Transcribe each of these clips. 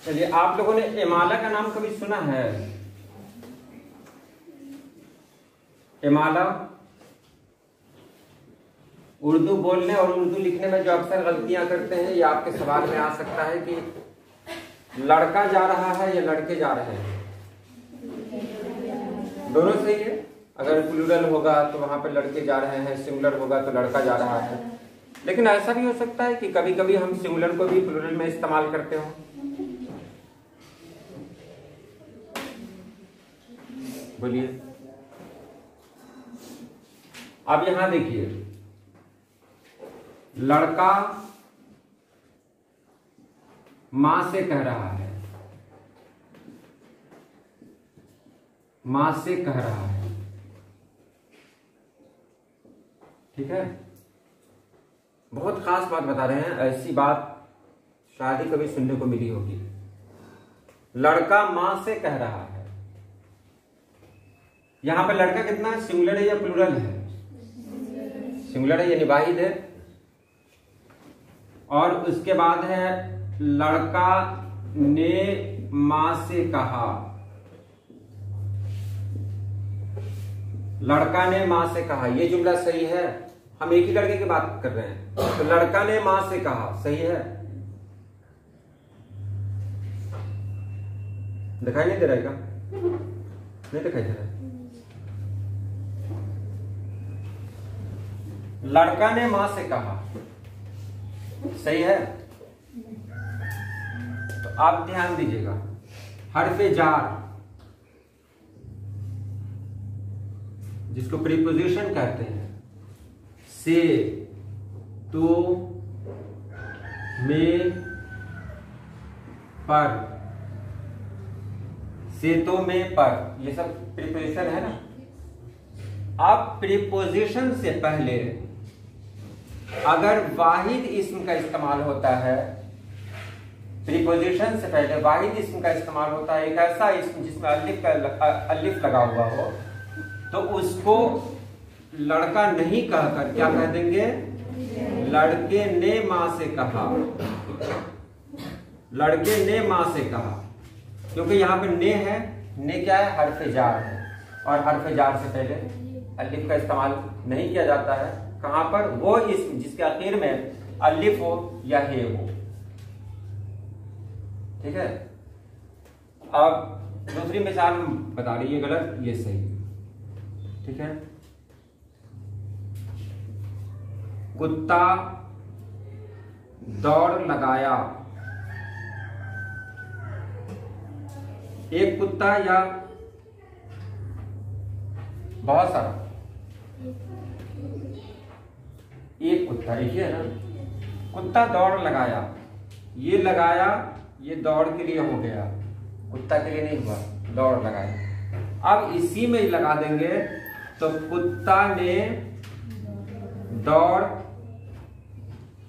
चलिए, आप लोगों ने एमाला का नाम कभी सुना है? एमाला उर्दू बोलने और उर्दू लिखने में जो अक्सर गलतियां करते हैं, ये आपके सवाल में आ सकता है कि लड़का जा रहा है या लड़के जा रहे हैं। दोनों सही है। अगर प्लूरल होगा तो वहां पे लड़के जा रहे हैं, सिंगुलर होगा तो लड़का जा रहा है। लेकिन ऐसा भी हो सकता है कि कभी कभी हम सिंगुलर को भी प्लूरल में इस्तेमाल करते हो। बोलिए। अब यहां देखिए, लड़का मां से कह रहा है, मां से कह रहा है, ठीक है। बहुत खास बात बता रहे हैं, ऐसी बात शायद ही कभी सुनने को मिली होगी। लड़का मां से कह रहा है। यहां पर लड़का कितना है, सिंगुलर है या प्लूरल है? सिंगुलर है, यानी वाहिद है। और उसके बाद है लड़का ने मां से कहा, लड़का ने मां से कहा, ये जुमला सही है। हम एक ही लड़के की बात कर रहे हैं, तो लड़का ने मां से कहा सही है। दिखाई नहीं दे रहा है क्या? नहीं दिखाई दे रहा है। लड़का ने मां से कहा सही है। तो आप ध्यान दीजिएगा, हर्फे जार जिसको प्रीपोजिशन कहते हैं, से, तो, में, पर, से, तो, में, पर, ये सब प्रीपोजिशन है ना। अब प्रीपोजिशन से पहले अगर वाहिद इस्म का इस्तेमाल होता है, प्रीपोजिशन से पहले वाहिद इस्म का इस्तेमाल होता है, एक ऐसा इस्म जिसमें अलिफ लगा हुआ हो, तो उसको लड़का नहीं कहकर क्या कह देंगे? लड़के ने मां से कहा, लड़के ने मां से कहा। क्योंकि यहां पे ने है, ने क्या है? हर्फ जार है, और हर्फ जार से पहले अलिफ का इस्तेमाल नहीं किया जाता है। कहां पर? वो इस्म जिसके आखिर में अलिफ हो या हे हो, ठीक है। अब दूसरी मिसाल बता रही है, गलत, ये सही, ठीक है। कुत्ता दौड़ लगाया। एक कुत्ता या बहुत सारा? एक कुत्ता, एक ही है ना। कुत्ता दौड़ लगाया, ये लगाया, ये दौड़ के लिए हो गया, कुत्ता के लिए नहीं हुआ, दौड़ लगाया। अब इसी में लगा देंगे तो कुत्ता ने दौड़,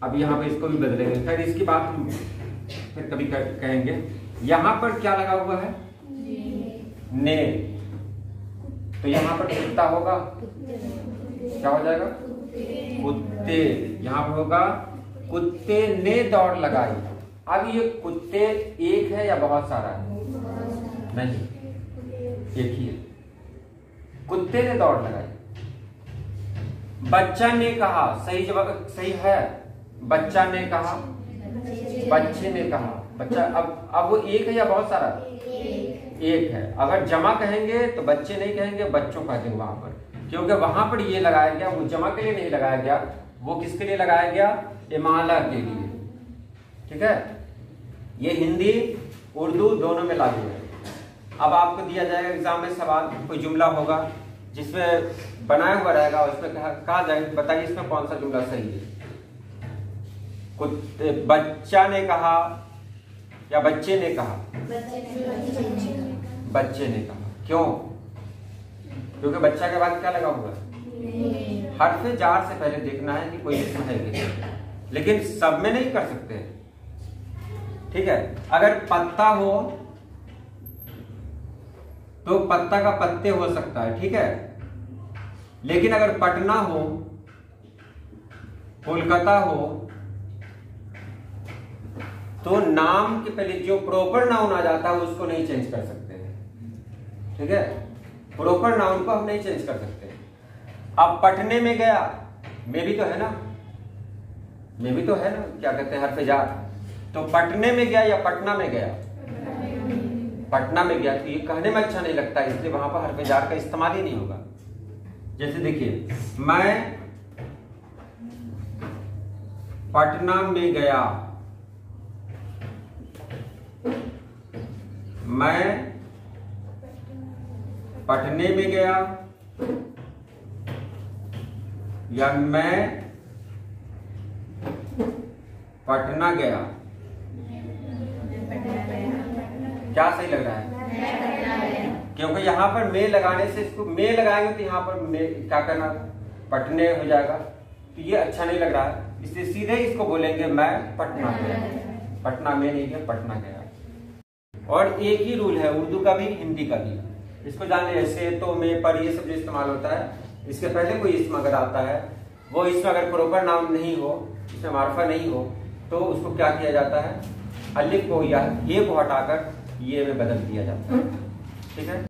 अब यहां पे इसको भी बदलेंगे, खैर इसकी बात हम फिर कभी कहेंगे। यहां पर क्या लगा हुआ है? ने, तो यहां पर कुत्ता होगा, क्या हो जाएगा? कुत्ते। यहां पर होगा कुत्ते ने दौड़ लगाई। अब ये कुत्ते एक है या बहुत सारा है? नहीं, एक ही है। कुत्ते ने दौड़ लगाई। बच्चा ने कहा, सही जवाब सही है। बच्चा ने कहा, बच्चे ने कहा। बच्चा, अब वो एक है या बहुत सारा? एक है। अगर जमा कहेंगे तो बच्चे नहीं कहेंगे, बच्चों कह देंगे वहां पर, क्योंकि वहां पर ये लगाया गया, वो जमा के लिए नहीं लगाया गया, वो किसके लिए लगाया गया? इमाला के लिए, ठीक है। ये हिंदी उर्दू दोनों में लागू है। अब आपको दिया जाएगा एग्जाम में सवाल, कोई जुमला होगा जिसमें बनाया हुआ रहेगा, उसमें कहा जाएगा बताइए इसमें कौन सा जुमला सही है। बच्चा ने कहा या बच्चे ने कहा? बच्चे ने कहा। क्यों? क्योंकि बच्चा के बाद क्या लगा हुआ है? हर्फ जार से पहले देखना है कि कोई इसम है कि, लेकिन सब में नहीं कर सकते, ठीक है। अगर पत्ता हो तो पत्ता का पत्ते हो सकता है, ठीक है। लेकिन अगर पटना हो, कोलकाता हो, तो नाम के पहले जो प्रॉपर नाउन आ जाता है उसको नहीं चेंज कर सकते हैं, ठीक है। प्रॉपर नाउन को हम नहीं चेंज कर सकते। अब पटने में गया, में भी तो है ना, में भी तो है ना, क्या कहते हैं हरफ जार। तो पटने में गया या पटना में गया, पटना में गया, तो ये कहने में अच्छा नहीं लगता, इसलिए वहां पर हरफ जार का इस्तेमाल ही नहीं होगा। जैसे देखिए, मैं पटना में गया, मैं पटने में गया, या मैं पटना गया, क्या सही लग रहा है? क्योंकि यहां पर में लगाने से, इसको में लगाएंगे तो यहां पर में क्या करना, पटने हो जाएगा, तो ये अच्छा नहीं लग रहा है, इसलिए सीधे इसको बोलेंगे मैं पटना गया। पटना में नहीं गया, पटना गया। और एक ही रूल है उर्दू का भी हिंदी का भी, इसको जान लीजिए। से, तो, में, पर, ये सब जो इस्तेमाल होता है, इसके पहले कोई इसम अगर आता है, वो इसमें अगर प्रॉपर नाउन नहीं हो, इसमें मार्फा नहीं हो, तो उसको क्या किया जाता है, अलिफ को या ये को हटाकर ये में बदल दिया जाता है, ठीक है।